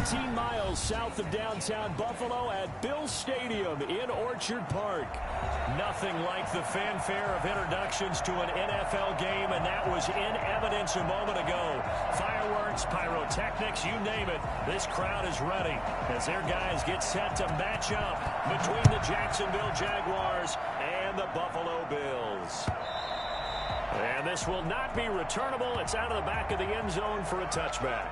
18 miles south of downtown Buffalo at Bills Stadium in Orchard Park. Nothing like the fanfare of introductions to an NFL game, and that was in evidence a moment ago. Fireworks, pyrotechnics, you name it. This crowd is ready as their guys get set to match up between the Jacksonville Jaguars and the Buffalo Bills. And this will not be returnable. It's out of the back of the end zone for a touchback.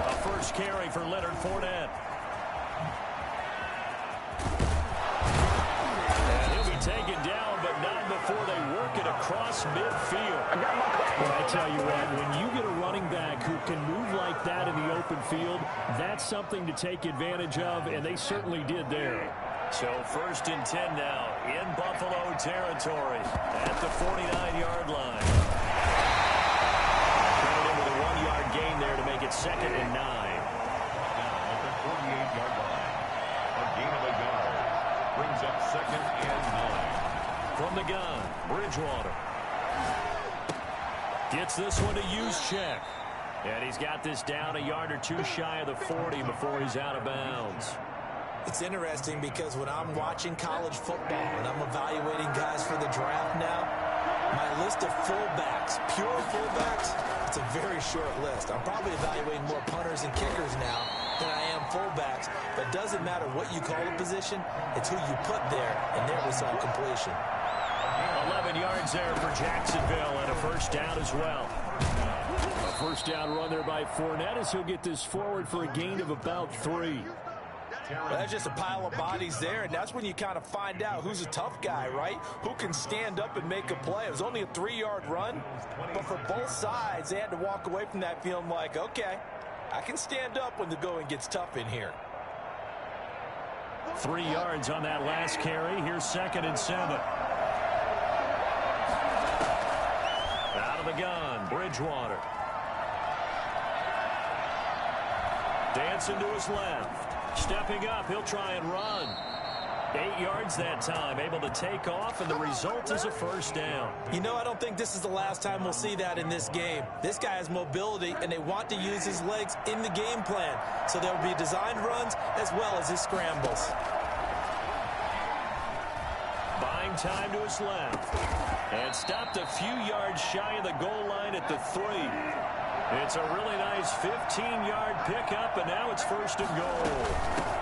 A first carry for Leonard Fournette. Taken down, but not before they work it across midfield. I tell you what, when you get a running back who can move like that in the open field, that's something to take advantage of, and they certainly did there. So 1st and 10 now in Buffalo territory at the 49-yard line. Coming in with a 1-yard gain there to make it 2nd and 9. Now at the 48-yard line, a gain of a yard. Brings up 2nd and 9. From the gun, Bridgewater. Gets this one to Juszczyk. And he's got this down a yard or two shy of the 40 before he's out of bounds. It's interesting because when I'm watching college football and I'm evaluating guys for the draft now, my list of fullbacks, pure fullbacks, it's a very short list. I'm probably evaluating more punters and kickers now than I am fullbacks, but it doesn't matter what you call a position, it's who you put there, and there was some completion. 11 yards there for Jacksonville and a first down as well. A first down run there by Fournette as he'll get this forward for a gain of about 3. Well, that's just a pile of bodies there, and that's when you kind of find out who's a tough guy, right? Who can stand up and make a play. It was only a 3-yard run, but for both sides, they had to walk away from that feeling like, okay, I can stand up when the going gets tough in here. 3 yards on that last carry. Here's 2nd and 7. Out of the gun, Bridgewater. Dancing to his left. Stepping up, he'll try and run. 8 yards that time, able to take off, and the result is a first down. You know, I don't think this is the last time we'll see that in this game. This guy has mobility, and they want to use his legs in the game plan. So there will be designed runs as well as his scrambles. Buying time to his left. And stopped a few yards shy of the goal line at the 3. It's a really nice 15-yard pickup, and now it's 1st and goal.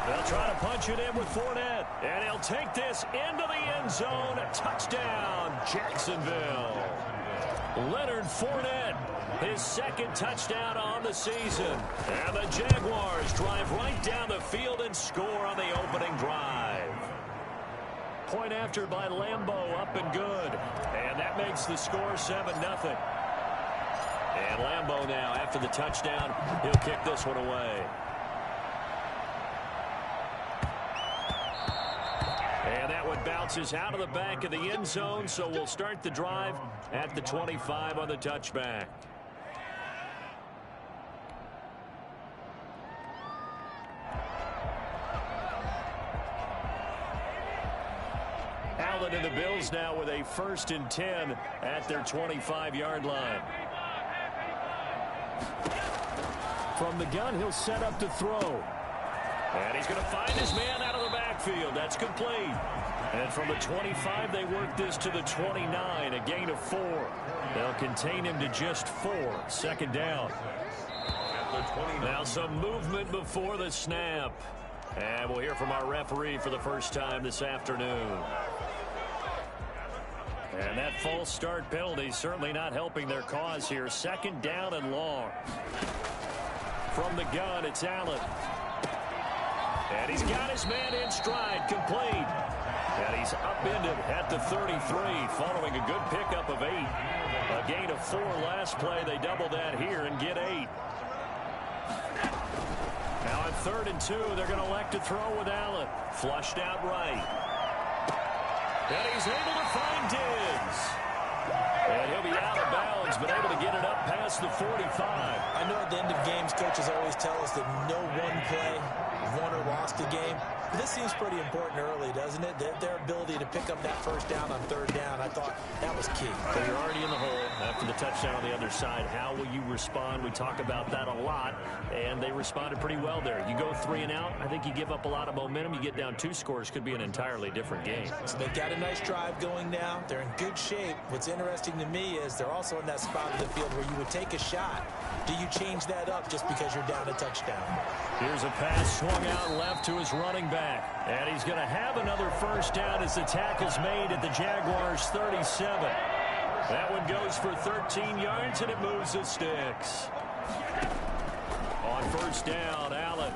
They'll try to punch it in with Fournette, and he'll take this into the end zone. Touchdown, Jacksonville. Leonard Fournette, his 2nd touchdown on the season. And the Jaguars drive right down the field and score on the opening drive. Point after by Lambeau, up and good. And that makes the score 7-0. And Lambeau now, after the touchdown, he'll kick this one away. And that one bounces out of the back of the end zone, so we'll start the drive at the 25 on the touchback. Allen and the Bills now with a 1st and 10 at their 25-yard line. From the gun, he'll set up to throw. And he's going to find his man out of the backfield. That's complete. And from the 25, they work this to the 29, a gain of 4. They'll contain him to just 4. 2nd down. Now some movement before the snap. And we'll hear from our referee for the first time this afternoon. And that false start penalty certainly not helping their cause here. 2nd down and long. From the gun, it's Allen. And he's got his man in stride, complete. And he's upended at the 33, following a good pickup of 8. A gain of 4 last play. They double that here and get 8. Now on 3rd and 2, they're going to elect to throw with Allen. Flushed out right. And he's able to find Diggs. And he'll be out of bounds, but able to get it up past the 45. I know at the end of games, coaches always tell us that no one play won or lost a game. But this seems pretty important early, doesn't it? Their ability to pick up that first down on third down, I thought that was key. So you're already in the hole after the touchdown on the other side. How will you respond? We talk about that a lot, and they responded pretty well there. You go 3 and out, I think you give up a lot of momentum. You get down 2 scores, could be an entirely different game. So they've got a nice drive going now. They're in good shape. What's interesting to me is they're also in that spot of the field where you would take a shot. Do you change that up just because you're down a touchdown? Here's a pass swung out left to his running back. And he's going to have another first down as the tackle's made at the Jaguars' 37. That one goes for 13 yards, and it moves the sticks. On first down, Allen.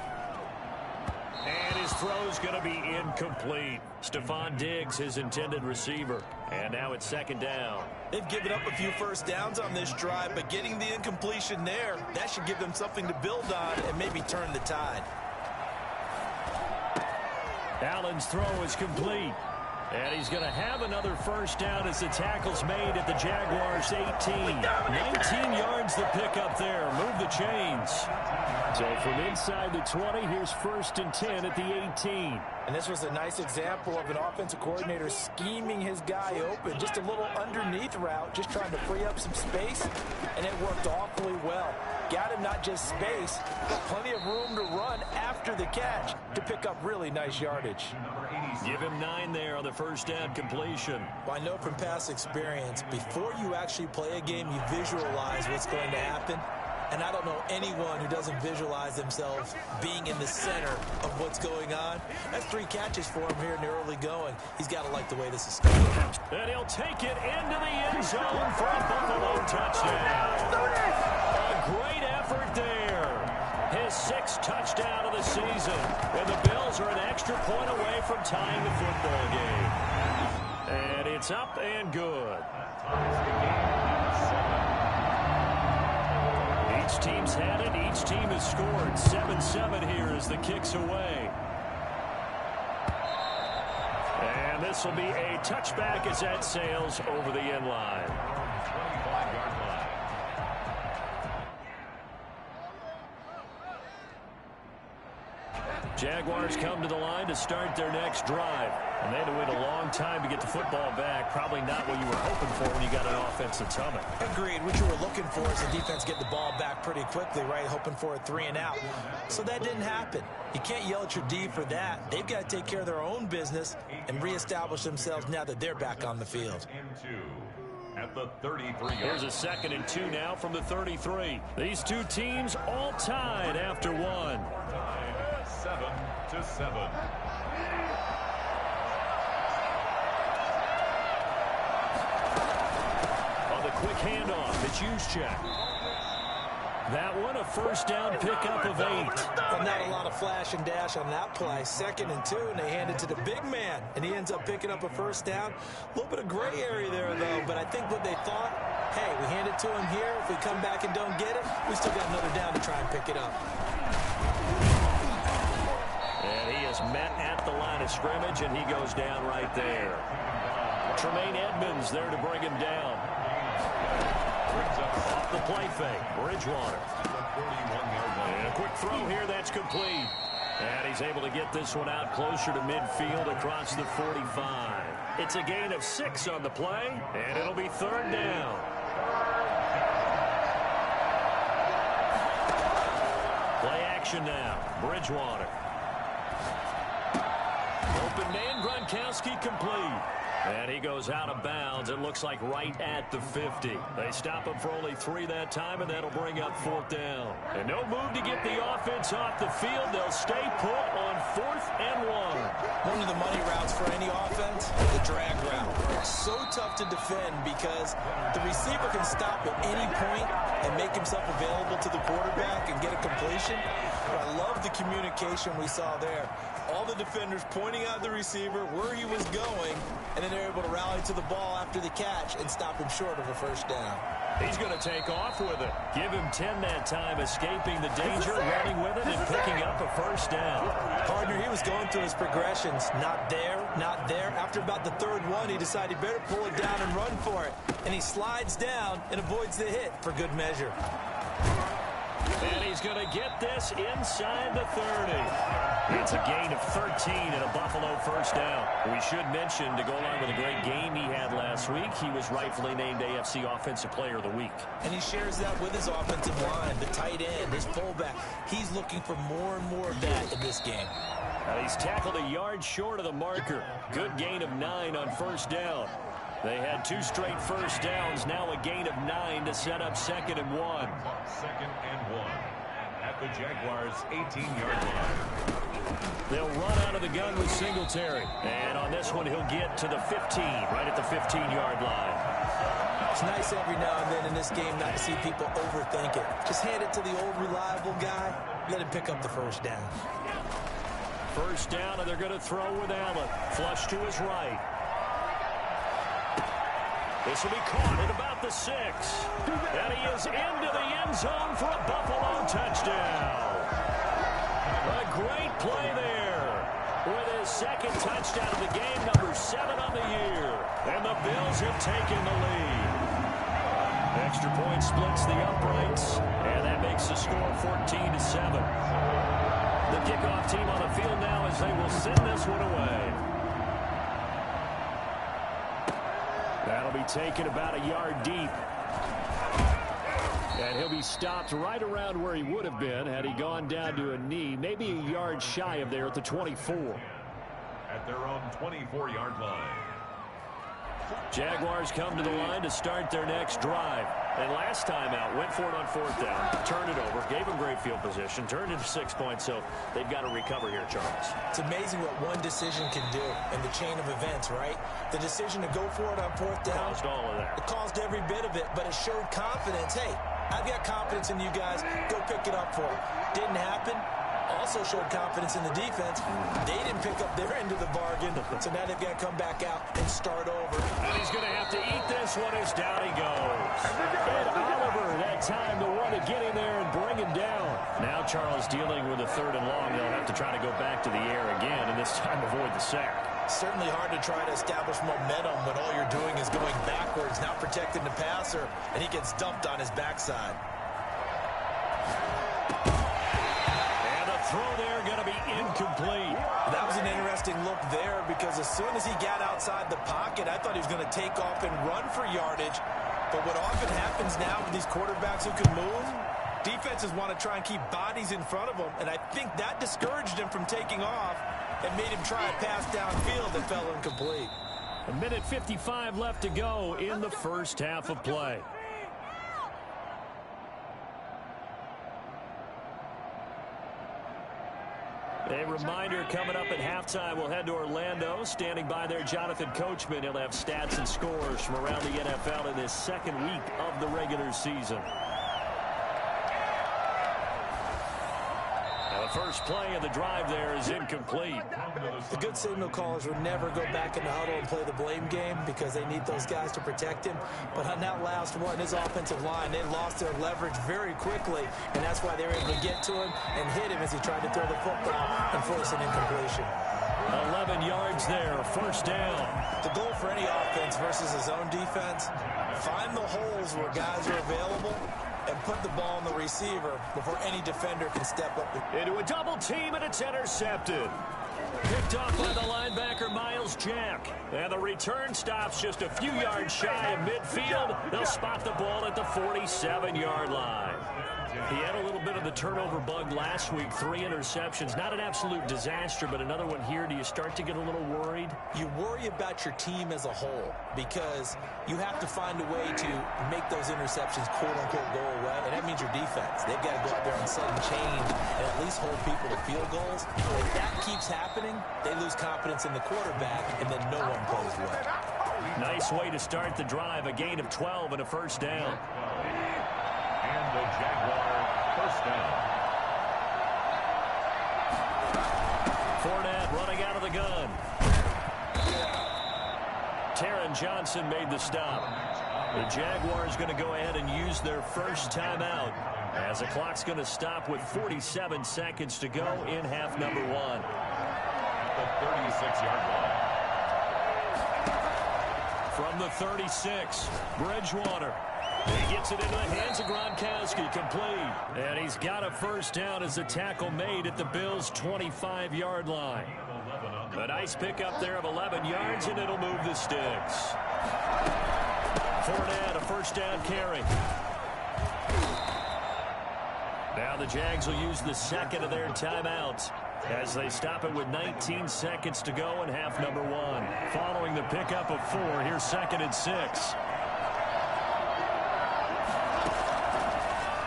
And his throw's going to be incomplete. Stephon Diggs, his intended receiver. And now it's second down. They've given up a few first downs on this drive, but getting the incompletion there, that should give them something to build on and maybe turn the tide. Allen's throw is complete. And he's going to have another first down as the tackle's made at the Jaguars' 18. 19 yards the pickup there. Move the chains. So from inside the 20, here's 1st and 10 at the 18. And this was a nice example of an offensive coordinator scheming his guy open. Just a little underneath route, just trying to free up some space, and it worked awfully well. Got him not just space, but plenty of room to run after the catch to pick up really nice yardage. Give him 9 there on the first down completion. Well, I know from past experience, before you actually play a game, you visualize what's going to happen. And I don't know anyone who doesn't visualize themselves being in the center of what's going on. That's 3 catches for him here in the early going. He's got to like the way this is going. And he'll take it into the end zone for a Buffalo touchdown. A great effort there. His 6th touchdown of the season. And the Bills are an extra point away from tying the football game. And it's up and good. Each team's had it. Each team has scored. 7-7 here as the kick's away. And this will be a touchback as that sails over the end line. Jaguars come to the line to start their next drive. And they had to wait a long time to get the football back. Probably not what you were hoping for when you got an offense that's humming. Agreed. What you were looking for is the defense get the ball back pretty quickly, right? Hoping for a 3 and out. So that didn't happen. You can't yell at your D for that. They've got to take care of their own business and reestablish themselves now that they're back on the field. At the 33. Here's a 2nd and 2 now from the 33. These 2 teams all tied after 1. 7-7. Quick handoff. It's Juszczyk. That one, a first down pickup of 8. Well, not a lot of flash and dash on that play. 2nd and 2, and they hand it to the big man, and he ends up picking up a first down. A little bit of gray area there, though, but I think what they thought, hey, we hand it to him here. If we come back and don't get it, we still got another down to try and pick it up. And he is met at the line of scrimmage, and he goes down right there. Tremaine Edmonds there to bring him down. Off the play fake, Bridgewater. And a quick throw here, that's complete. And he's able to get this one out closer to midfield across the 45. It's a gain of 6 on the play, and it'll be 3rd down. Play action now, Bridgewater. Open man, Gronkowski complete. And he goes out of bounds. It looks like right at the 50. They stop him for only 3 that time, and that'll bring up 4th down. And no move to get the offense off the field. They'll stay put on 4th and 1. One of the money routes for any offense, the drag route. It's so tough to defend because the receiver can stop at any point and make himself available to the quarterback and get a completion. But I love the communication we saw there. All the defenders pointing out the receiver where he was going, and then they're able to rally to the ball after the catch and stop him short of a first down. He's going to take off with it. Give him 10 that time, escaping the danger, running with it, and picking up a first down. Hard Gardner, he was going through his progressions. Not there, not there. After about the third one, he decided he better pull it down and run for it. And he slides down and avoids the hit for good measure. And he's going to get this inside the 30. It's a gain of 13 and a Buffalo first down. We should mention, to go along with a great game he had last week, he was rightfully named AFC Offensive Player of the Week. And he shares that with his offensive line, the tight end, his fullback. He's looking for more and more of that in this game. And he's tackled a yard short of the marker. Good gain of 9 on first down. They had 2 straight first downs, now a gain of 9 to set up 2nd and 1. 2nd and 1 at the Jaguars' 18-yard line. They'll run out of the gun with Singletary. And on this one, he'll get to the 15, right at the 15-yard line. It's nice every now and then in this game not to see people overthink it. Just hand it to the old reliable guy, let him pick up the first down. First down, and they're going to throw with Allen. Flush to his right. This will be caught at about the 6. And he is into the end zone for a Buffalo touchdown. A great play there. With his 2nd touchdown of the game, number 7 on the year. And the Bills have taken the lead. Extra point splits the uprights. And that makes the score 14-7. The kickoff team on the field now as they will send this one away. That'll be taken about a yard deep. And he'll be stopped right around where he would have been had he gone down to a knee, maybe a yard shy of there at the 24. At their own 24-yard line. Jaguars come to the line to start their next drive. And last time out, went for it on 4th down, turned it over, gave them great field position, turned into 6 points, so they've got to recover here, Charles. It's amazing what one decision can do in the chain of events, right? The decision to go for it on 4th down. Caused all of that. It caused every bit of it, but it showed confidence. Hey, I've got confidence in you guys. Go pick it up for it. Didn't happen. Also showed confidence in the defense. They didn't pick up their end of the bargain, so now they've got to come back out and start over. And he's going to have to eat this one as down he goes. And Oliver, that time the one to get in there and bring him down. Now Charles dealing with a 3rd and long. They'll have to try to go back to the air again, and this time avoid the sack. Certainly hard to try to establish momentum when all you're doing is going backwards, not protecting the passer, and he gets dumped on his backside. Throw there going to be incomplete. That was an interesting look there because as soon as he got outside the pocket, I thought he was going to take off and run for yardage. But what often happens now with these quarterbacks who can move, defenses want to try and keep bodies in front of them, and I think that discouraged him from taking off and made him try a pass downfield that fell incomplete. A minute 55 left to go in the first half of play. A reminder, coming up at halftime, we'll head to Orlando. Standing by there, Jonathan Coachman. He'll have stats and scores from around the NFL in this 2nd week of the regular season. Now the first play of the drive there is incomplete. The good signal callers would never go back in the huddle and play the blame game because they need those guys to protect him. But on that last one, his offensive line, they lost their leverage very quickly, and that's why they were able to get to him and hit him as he tried to throw the football and force an incompletion. 11 yards there, first down. The goal for any offense versus his own defense, find the holes where guys are available and put the ball on the receiver before any defender can step up. Into a double team, and it's intercepted. Picked off by the linebacker, Miles Jack. And the return stops just a few yards shy of midfield. They'll spot the ball at the 47-yard line. He had a little bit of the turnover bug last week, 3 interceptions. Not an absolute disaster, but another one here. Do you start to get a little worried? You worry about your team as a whole because you have to find a way to make those interceptions, quote-unquote, go away, and that means your defense. They've got to go out there and sudden change and at least hold people to field goals. If that keeps happening, they lose confidence in the quarterback, and then no one plays well. Nice way to start the drive, a gain of 12 and a first down. And the Jaguar first down. Fournette running out of the gun. Taron Johnson made the stop. The Jaguars going to go ahead and use their first timeout. As the clock's going to stop with 47 seconds to go in half number one. At the 36-yard line. From the 36, Bridgewater. He gets it into the hands of Gronkowski, complete. And he's got a first down as the tackle made at the Bills' 25-yard line. A nice pickup there of 11 yards, and it'll move the sticks. Fournette, a first down carry. Now the Jags will use the second of their timeouts as they stop it with 19 seconds to go in half number one. Following the pickup of 4, here's 2nd and 6.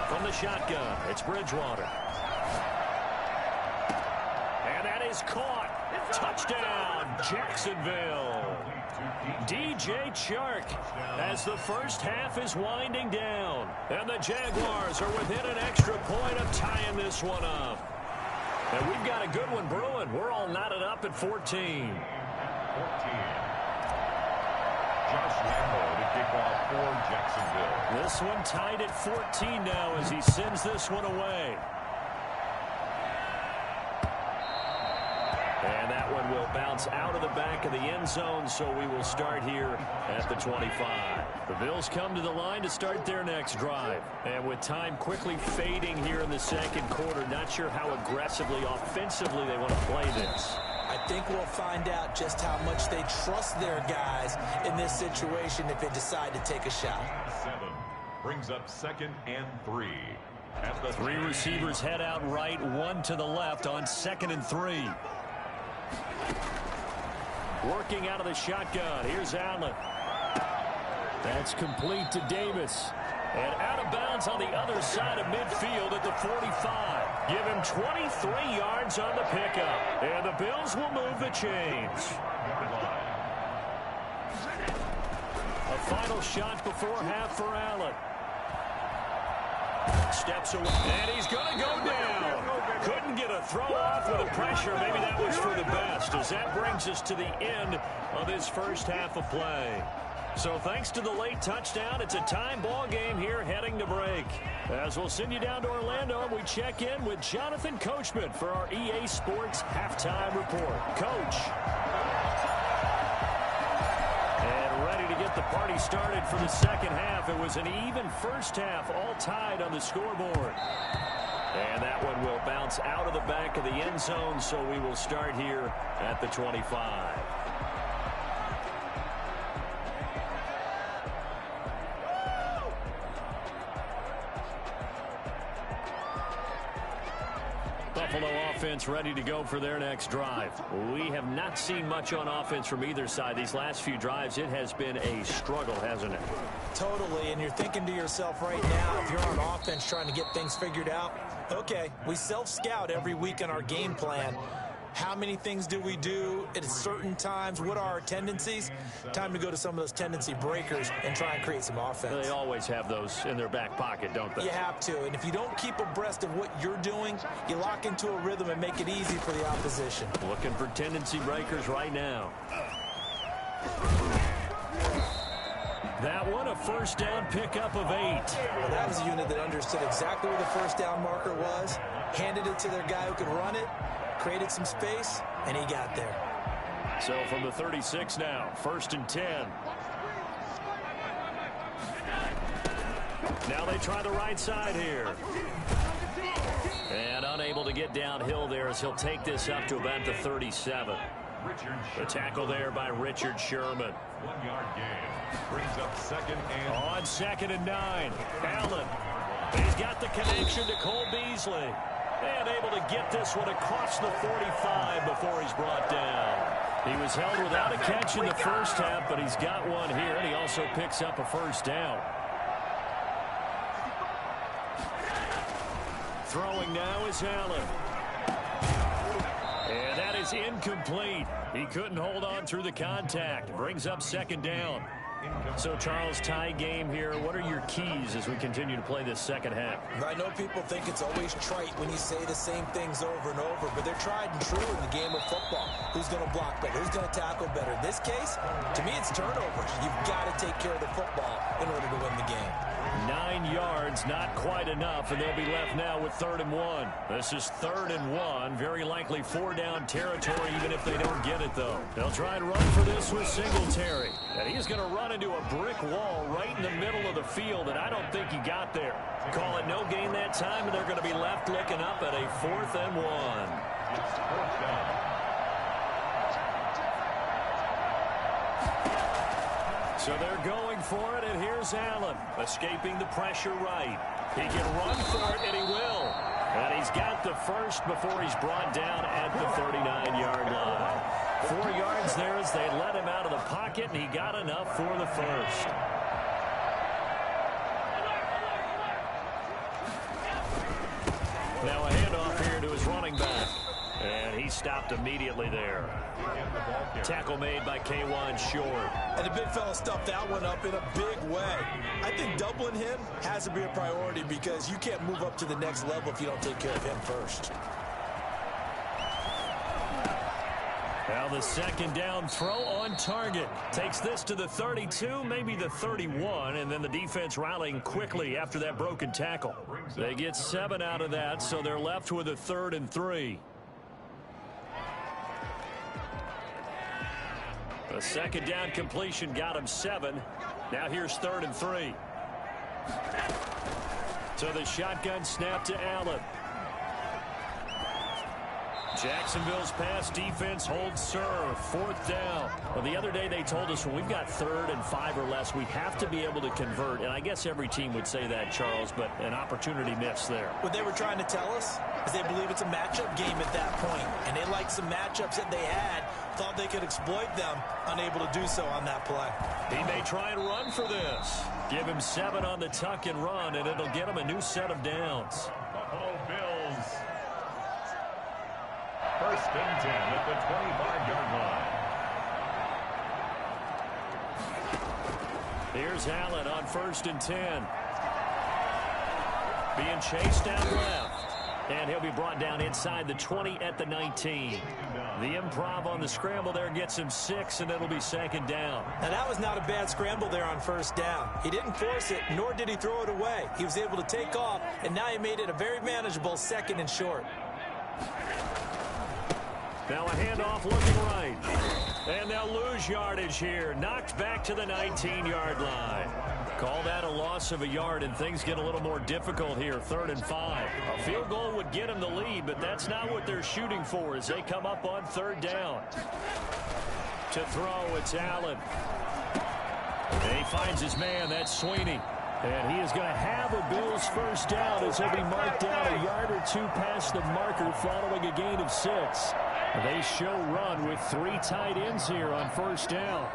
From the shotgun, it's Bridgewater. And that is caught. Touchdown, Jacksonville. DJ Chark as the first half is winding down. And the Jaguars are within an extra point of tying this one up. And we've got a good one brewing. We're all knotted up at 14. 14. Josh Lambo to kick off for Jacksonville. This one tied at 14 now as he sends this one away. And that one will bounce out of the back of the end zone, so we will start here at the 25. The Bills come to the line to start their next drive. And with time quickly fading here in the second quarter, not sure how aggressively, offensively they want to play this. I think we'll find out just how much they trust their guys in this situation if they decide to take a shot. 7 brings up 2nd and 3. At the 3 receivers head out right, 1 to the left on 2nd and 3. Working out of the shotgun. Here's Allen. That's complete to Davis. And out of bounds on the other side of midfield at the 45. Give him 23 yards on the pickup. And the Bills will move the chains. A final shot before half for Allen. Steps away, and he's going to go down. Couldn't get a throw off with the pressure. Maybe that was for the best, as that brings us to the end of this first half of play. So thanks to the late touchdown, it's a time ball game here heading to break. As we'll send you down to Orlando, we check in with Jonathan Coachman for our EA Sports Halftime Report. Coach. And ready to get the party started for the second half. It was an even first half, all tied on the scoreboard. And that one will bounce out of the back of the end zone, so we will start here at the 25. Buffalo offense ready to go for their next drive. We have not seen much on offense from either side. These last few drives, it has been a struggle, hasn't it? Totally, and you're thinking to yourself right now, if you're on offense trying to get things figured out, okay, we self-scout every week on our game plan. How many things do we do at certain times? What are our tendencies? Time to go to some of those tendency breakers and try and create some offense. They always have those in their back pocket, don't they? You have to, and if you don't keep abreast of what you're doing, you lock into a rhythm and make it easy for the opposition. Looking for tendency breakers right now. That one, a first down pickup of 8. Well, that was a unit that understood exactly where the first down marker was, handed it to their guy who could run it, created some space, and he got there. So from the 36 now, 1st and 10. Now they try the right side here. And unable to get downhill there as he'll take this up to about the 37. The tackle there by Richard Sherman. 1-yard gain. Brings up 2nd and... On 2nd and 9. Allen. He's got the connection to Cole Beasley. And able to get this one across the 45 before he's brought down. He was held without a catch in the first half, but he's got one here, and he also picks up a first down. Throwing now is Allen. And that is incomplete. He couldn't hold on through the contact. Brings up 2nd down. So, Charles, tie game here. What are your keys as we continue to play this second half? I know people think it's always trite when you say the same things over and over, but they're tried and true in the game of football. Who's going to block better? Who's going to tackle better? In this case, to me, it's turnovers. You've got to take care of the football in order to win the game. 9 yards, not quite enough, and they'll be left now with 3rd and 1. This is 3rd and 1, very likely 4-down territory, even if they don't get it, though. They'll try and run for this with Singletary, and he's going to run into a brick wall right in the middle of the field, and I don't think he got there. Call it no gain that time, and they're going to be left looking up at a 4th and 1. It's 4th down. So they're going for it, and here's Allen, escaping the pressure right. He can run for it, and he will. And he's got the first before he's brought down at the 39-yard line. 4 yards there as they let him out of the pocket, and he got enough for the first. Now a handoff here to his running back. And he stopped immediately there. Tackle made by K1 Short. And the big fella stuffed that one up in a big way. I think doubling him has to be a priority because you can't move up to the next level if you don't take care of him first. Now the 2nd down throw on target. Takes this to the 32, maybe the 31, and then the defense rallying quickly after that broken tackle. They get 7 out of that, so they're left with a 3rd and 3. The 2nd down completion got him 7. Now here's 3rd and 3. So the shotgun snap to Allen. Jacksonville's pass defense holds serve. 4th down. Well, the other day they told us when we've got 3rd and 5 or less, we have to be able to convert. And I guess every team would say that, Charles, but an opportunity missed there. What they were trying to tell us is they believe it's a matchup game at that point. And they liked some matchups that they had, thought they could exploit them, unable to do so on that play. He may try and run for this. Give him 7 on the tuck and run, and it'll get him a new set of downs. Buffalo Bills. 1st and 10 at the 25-yard line. Here's Allen on 1st and 10. Being chased down left. And he'll be brought down inside the 20 at the 19. The improv on the scramble there gets him 6, and it'll be 2nd down. Now, that was not a bad scramble there on 1st down. He didn't force it, nor did he throw it away. He was able to take off, and now he made it a very manageable 2nd and short. Now a handoff looking right. And they'll lose yardage here. Knocked back to the 19-yard line. Call that a loss of a yard, and things get a little more difficult here. 3rd and 5. A field goal would get them the lead, but that's not what they're shooting for as they come up on 3rd down. To throw, it's Allen. And he finds his man. That's Sweeney. And he is going to have a Bills 1st down as he'll be marked down a yard or 2 past the marker following a gain of 6. They show run with 3 tight ends here on 1st down.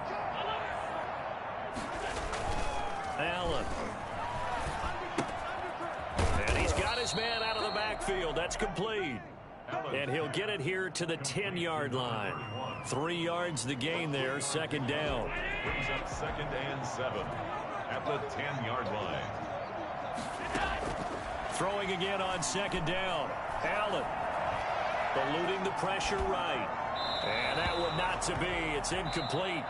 Allen. And he's got his man out of the backfield. That's complete. And he'll get it here to the 10-yard line. 3 yards the gain there, 2nd down. Brings up 2nd and 7 at the 10-yard line. Throwing again on 2nd down. Allen. Eluding the pressure right. And that one not to be. It's incomplete.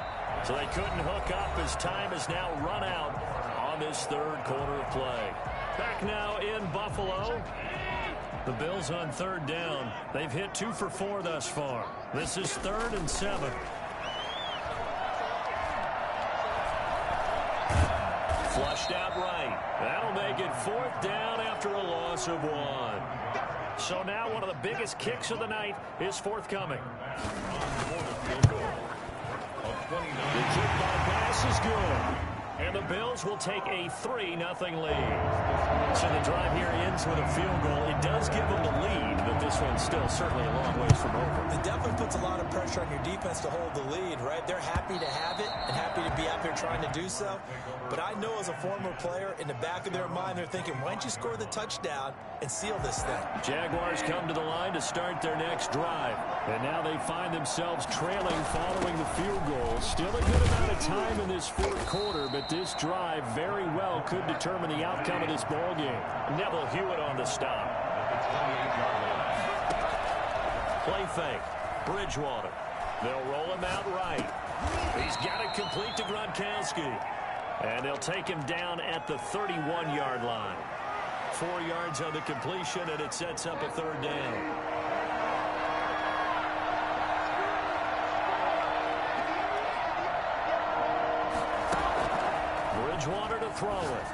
So they couldn't hook up as time has now run out on this 3rd quarter of play. Back now in Buffalo. The Bills on 3rd down. They've hit 2 for 4 thus far. This is 3rd and 7. Flushed out right. That'll make it 4th down after a loss of 1. So now one of the biggest kicks of the night is forthcoming. The kickball pass is good. And the Bills will take a 3-0 lead. So the drive here ends with a field goal. It does give them the lead, but this one's still certainly a long ways from over. It definitely puts a lot of pressure on your defense to hold the lead, right? They're happy to have it and happy to be out there trying to do so. But I know as a former player, in the back of their mind, they're thinking, why don't you score the touchdown and seal this thing? Jaguars come to the line to start their next drive. And now they find themselves trailing following the field goal. Still a good amount of time in this 4th quarter, but this drive very well could determine the outcome of this ball game. Neville Hewitt on the stop. Play fake. Bridgewater. They'll roll him out right. He's got it complete to Gronkowski. And they'll take him down at the 31-yard line. 4 yards on the completion, and it sets up a third down. Bridgewater to throw it.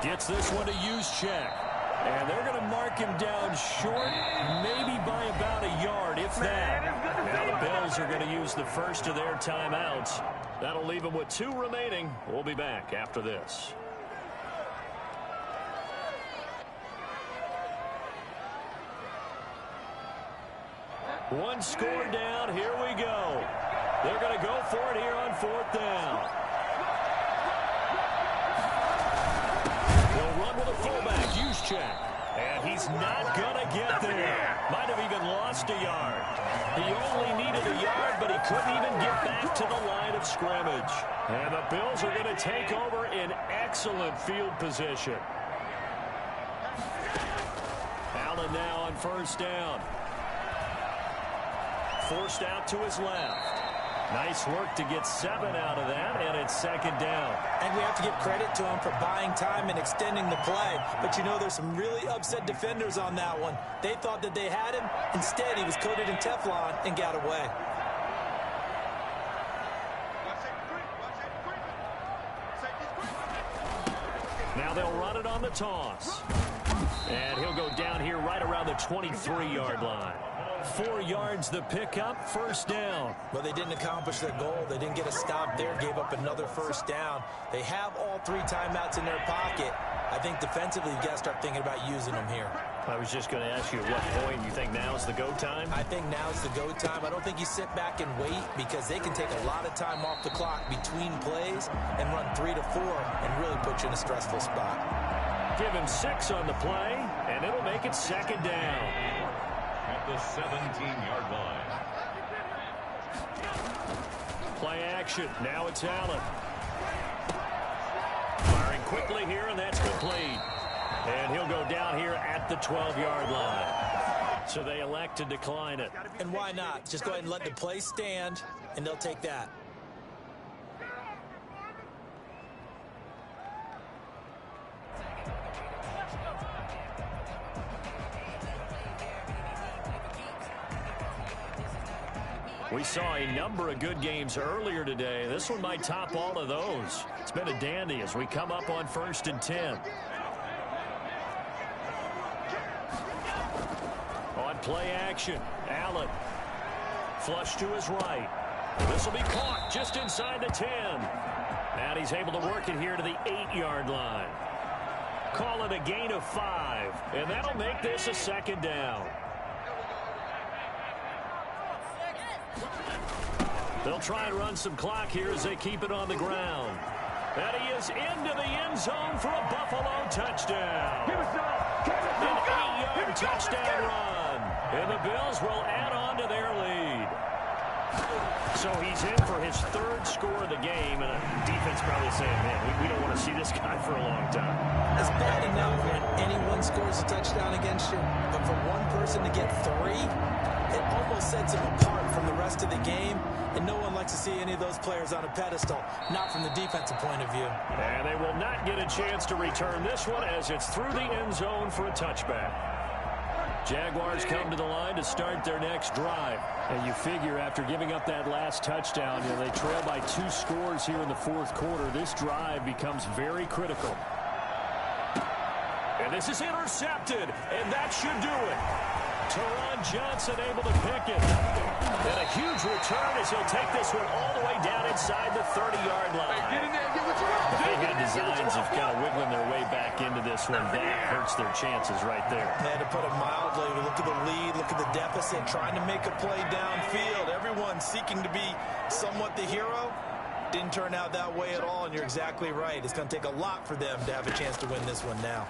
Gets this one to Juszczyk. And they're going to mark him down short, maybe by about a yard, if that. Now the Bills are going to use the first of their timeouts. That'll leave them with 2 remaining. We'll be back after this. One score down. Here we go. They're going to go for it here on 4th down. They'll run with a fullback, Juszczyk. And he's not going to get there. Might have even lost a yard. He only needed a yard, but he couldn't even get back to the line of scrimmage. And the Bills are going to take over in excellent field position. Allen now on 1st down. Forced out to his left. Nice work to get 7 out of that, and it's 2nd down. And we have to give credit to him for buying time and extending the play. But, you know, there's some really upset defenders on that one. They thought that they had him. Instead, he was coated in Teflon and got away. Now they'll run it on the toss. And he'll go down here right around the 23-yard line. 4 yards the pickup, 1st down. Well, they didn't accomplish their goal. They didn't get a stop there, gave up another 1st down. They have all 3 timeouts in their pocket. I think defensively, you've got to start thinking about using them here. I was just going to ask you at what point you think now's the go time? I think now's the go time. I don't think you sit back and wait because they can take a lot of time off the clock between plays and run 3 to 4 and really put you in a stressful spot. Give him 6 on the play, and it'll make it 2nd down. At the 17-yard line. Play action. Now it's Allen. Firing quickly here, and that's complete. And he'll go down here at the 12-yard line. So they elect to decline it. And why not? Just go ahead and let the play stand, and they'll take that. We saw a number of good games earlier today. This one might top all of those. It's been a dandy as we come up on 1st and 10. On play action, Allen. Flush to his right. This will be caught just inside the 10. And he's able to work it here to the 8-yard line. Call it a gain of 5. And that'll make this a 2nd down. They'll try and run some clock here as they keep it on the ground. And he is into the end zone for a Buffalo touchdown. An 8-yard touchdown run. And the Bills will add on to their lead. So he's in for his 3rd score of the game. And the defense probably saying, man, we don't want to see this guy for a long time. It's bad enough when anyone scores a touchdown against you. But for one person to get 3, it almost sets him apart from the rest of the game. And no one likes to see any of those players on a pedestal, not from the defensive point of view. And they will not get a chance to return this one as it's through the end zone for a touchback. Jaguars come to the line to start their next drive. And you figure after giving up that last touchdown, they trail by 2 scores here in the 4th quarter. This drive becomes very critical. And this is intercepted, and that should do it. Teron Johnson able to pick it. And a huge return as he'll take this one all the way down inside the 30-yard line. They had designs of kind of wiggling their way back into this one. That hurts their chances right there. They had to put it mildly. Look at the lead. Look at the deficit. Trying to make a play downfield. Everyone seeking to be somewhat the hero. Didn't turn out that way at all, and you're exactly right. It's going to take a lot for them to have a chance to win this one now.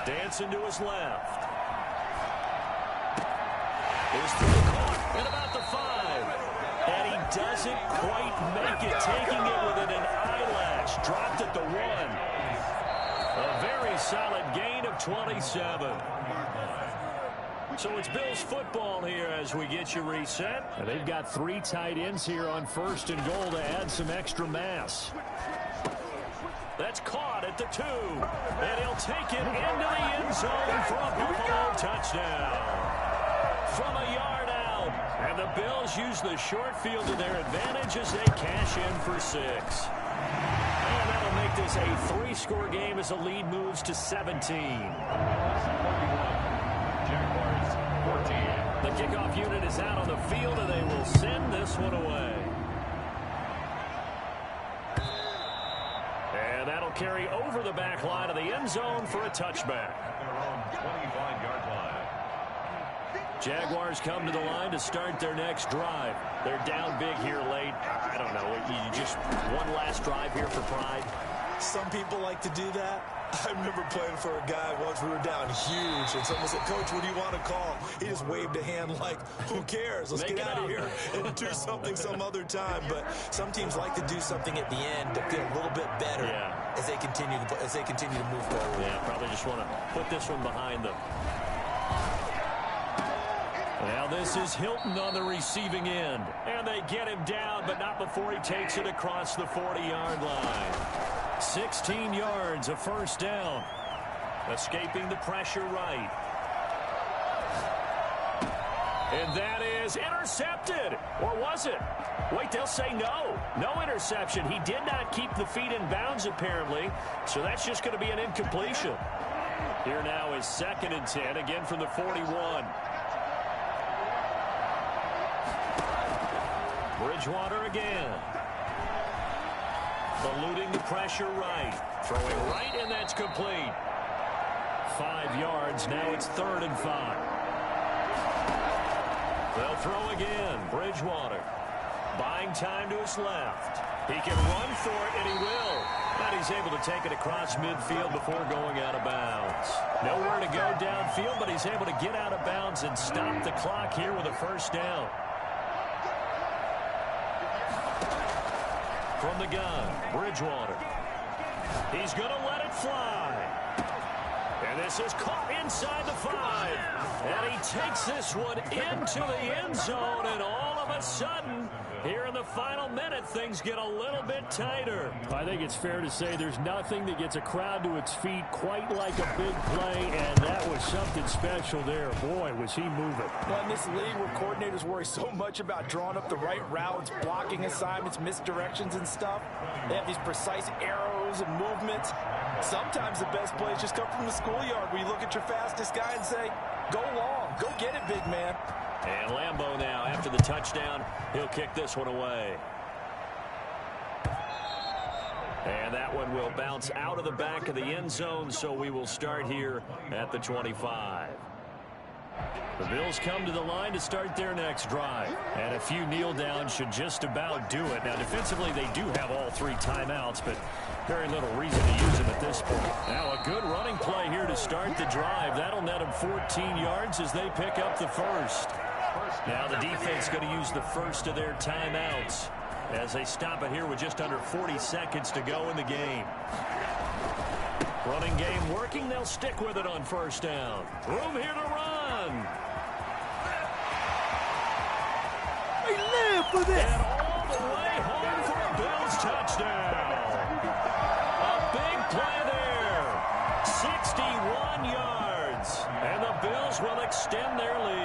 Dancing to his left. Is through the caught at about the 5. And he doesn't quite make it, taking it within an eyelash. Dropped at the 1. A very solid gain of 27. So it's Bills football here as we get you reset. And they've got 3 tight ends here on 1st and goal to add some extra mass. That's caught at the 2. And he'll take it into the end zone for a Buffalo touchdown. From a yard out. And the Bills use the short field to their advantage as they cash in for 6. And that'll make this a 3-score game as the lead moves to 17. The kickoff unit is out on the field, and they will send this one away. And that'll carry over the back line of the end zone for a touchback. Their own 25-yard line. Jaguars come to the line to start their next drive. They're down big here late. I don't know. You just one last drive here for pride. Some people like to do that. I remember playing for a guy once. We were down huge, and someone said, "Coach, what do you want to call?" He just waved a hand like, "Who cares? Let's get out of here and do something some other time." But some teams like to do something at the end to feel a little bit better as they continue to move forward. Yeah, probably just want to put this one behind them. Now this is Hilton on the receiving end. And they get him down, but not before he takes it across the 40-yard line. 16 yards, a first down. Escaping the pressure right. And that is intercepted. Or was it? Wait, they'll say no. No interception. He did not keep the feet in bounds, apparently. So that's just going to be an incompletion. Here now is 2nd and 10, again from the 41. Bridgewater again. Eluding the pressure right. Throwing right, and that's complete. 5 yards. Now it's 3rd and 5. They'll throw again. Bridgewater. Buying time to his left. He can run for it, and he will. And he's able to take it across midfield before going out of bounds. Nowhere to go downfield, but he's able to get out of bounds and stop the clock here with a first down. From the gun, Bridgewater. He's going to let it fly. And this is caught inside the 5. And he takes this one into the end zone, and all of a sudden, here in the final minute, things get a little bit tighter. I think it's fair to say there's nothing that gets a crowd to its feet quite like a big play, and that was something special there. Boy, was he moving. Well, in this league where coordinators worry so much about drawing up the right routes, blocking assignments, misdirections and stuff, they have these precise arrows and movements. Sometimes the best plays just come from the schoolyard where you look at your fastest guy and say, go long, go get it, big man. And Lambeau now, after the touchdown, he'll kick this one away. And that one will bounce out of the back of the end zone, so we will start here at the 25. The Bills come to the line to start their next drive. And a few kneel downs should just about do it. Now, defensively, they do have all 3 timeouts, but very little reason to use them at this point. Now, a good running play here to start the drive. That'll net them 14 yards as they pick up the first. Now the defense going to use the first of their timeouts as they stop it here with just under 40 seconds to go in the game. Running game working. They'll stick with it on first down. Room here to run. They live for this. And all the way home for a Bills touchdown. A big play there. 61 yards. And the Bills will extend their lead.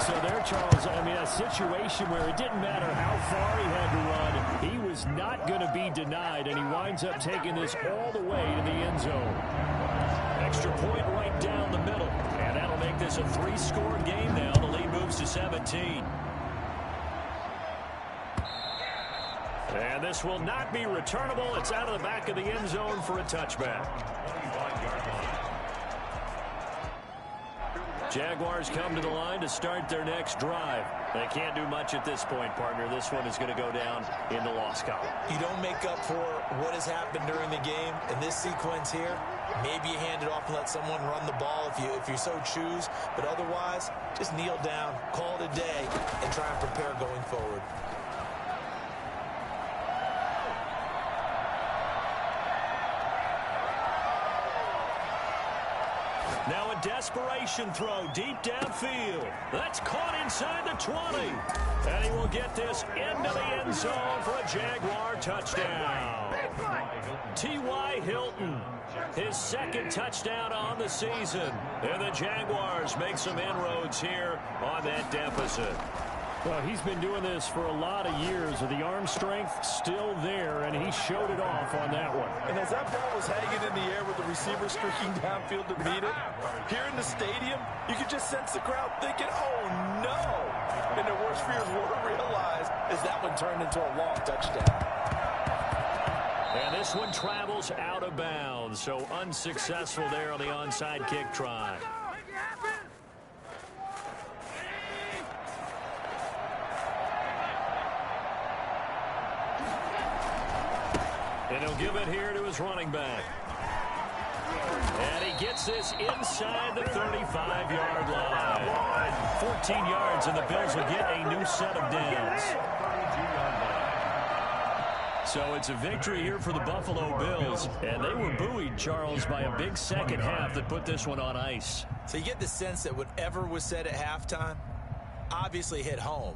So there, Charles, I mean, a situation where it didn't matter how far he had to run, he was not going to be denied, and he winds up taking this all the way to the end zone. Extra point right down the middle. And that'll make this a 3-score game now. The lead moves to 17. And this will not be returnable. It's out of the back of the end zone for a touchback. Jaguars come to the line to start their next drive. They can't do much at this point, partner. This one is going to go down in the loss column. You don't make up for what has happened during the game. In this sequence here, maybe you hand it off and let someone run the ball if you so choose. But otherwise, just kneel down, call it a day, and try and prepare going forward. Now a desperation throw deep downfield. That's caught inside the 20. And he will get this into the end zone for a Jaguar touchdown. T.Y. Hilton, his second touchdown on the season. And the Jaguars make some inroads here on that deficit. Well, he's been doing this for a lot of years, with the arm strength still there, and he showed it off on that one. And as that ball was hanging in the air with the receiver streaking downfield to meet it, here in the stadium, you could just sense the crowd thinking, oh, no. And their worst fears were realized as that one turned into a long touchdown. And this one travels out of bounds, so unsuccessful there on the onside kick try. And he'll give it here to his running back. And he gets this inside the 35-yard line. 14 yards, and the Bills will get a new set of downs. So it's a victory here for the Buffalo Bills. And they were buoyed, Charles, by a big second half that put this one on ice. So you get the sense that whatever was said at halftime obviously hit home.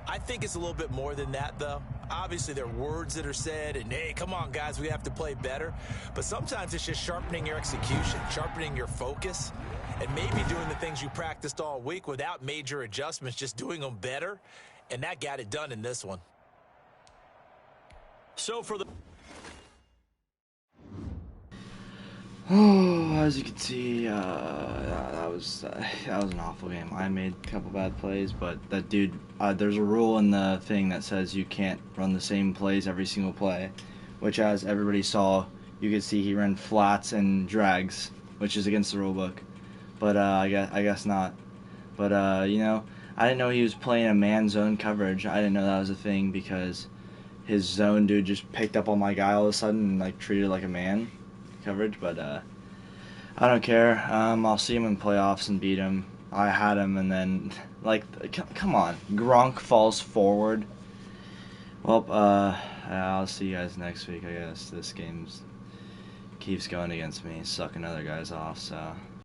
I think it's a little bit more than that, though. Obviously, there are words that are said, and, hey, come on, guys, we have to play better. But sometimes it's just sharpening your execution, sharpening your focus, and maybe doing the things you practiced all week without major adjustments, just doing them better. And that got it done in this one. So for the... Oh, as you can see, that was an awful game. I made a couple bad plays, but that dude, there's a rule in the thing that says you can't run the same plays every single play, which, as everybody saw, you could see he ran flats and drags, which is against the rule book. But I guess not. But you know, I didn't know he was playing a man zone coverage. I didn't know that was a thing because his zone dude just picked up on my guy all of a sudden and like treated like a man coverage. But I don't care. I'll see him in playoffs and beat him. I had him, and then like, come on, Gronk falls forward. Well, I'll see you guys next week. I guess this game keeps going against me, sucking other guys off. So.